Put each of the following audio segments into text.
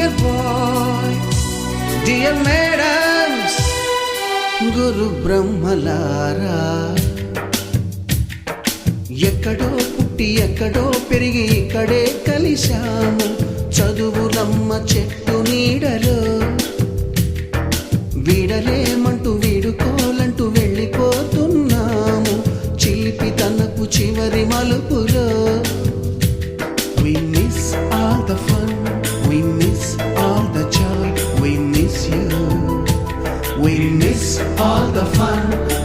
Dear bye, dear madams, గురు బ్రహ్మలారా, ఎక్కడో పుట్టి ఎక్కడో పెరిగి ఇక్కడే కలిశాము చదువులమ్మ చెట్టు నీడలో. వీడలేమంటూ వీడుకోలంటూ వెళ్ళిపోతున్నాము చిలిపి తనపు చివరి మలుపులో. We miss all the fun, we miss all the joy, we miss you. We miss all the fun,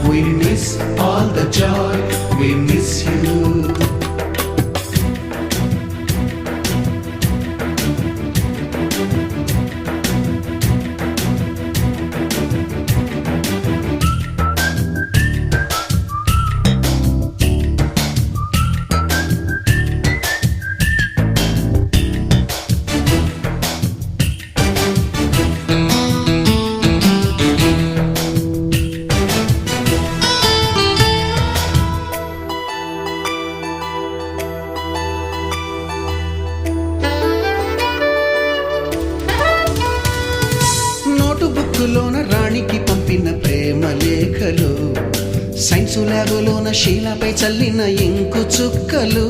we miss all the joy, we miss you. బుక్కులోన రాణికి పంపిన ప్రేమ లేఖలు, సైన్సు ల్యాబులోన శీలపై చల్లిన ఇంకు చుక్కలు,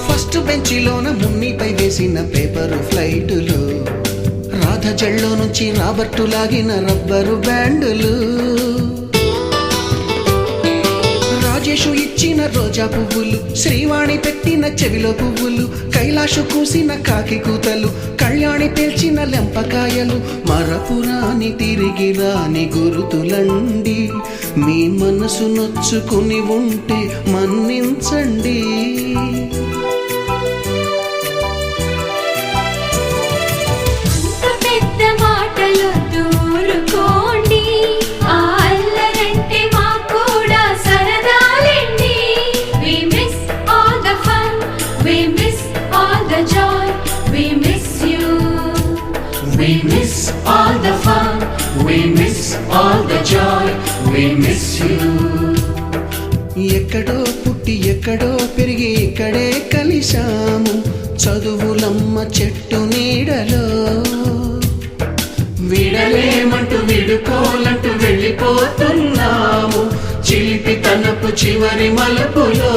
ఫస్ట్ బెంచిలోన మున్నిపై వేసిన పేపరు ఫ్లైటులు, రాధ జల్లో నుంచి రాబర్టు లాగిన rubber బ్యాండులు, Rajesh ఇచ్చిన రోజా పువ్వులు, శ్రీవాణి పెట్టిన చెవిలో పువ్వులు, కైలాషు కూసిన కాకి కూతలు, కళ్యాణి పేల్చిన లెంపకాయలు, మరపురాని తిరిగి రాని గురుతులండి. మీ మనసు నొచ్చుకుని ఉంటే మన్నించండి. We miss all the fun, we miss all the joy, we miss you. ఎక్కడో పుట్టి ఎక్కడో పెరిగి ఇక్కడే కలిశాము చదువులమ్మ చెట్టు నీడలో. వీడలేమంటూ వీడుకోలంటూ వెళ్ళిపోతున్నాము చిలిపి తనపు చివరి మలుపులో.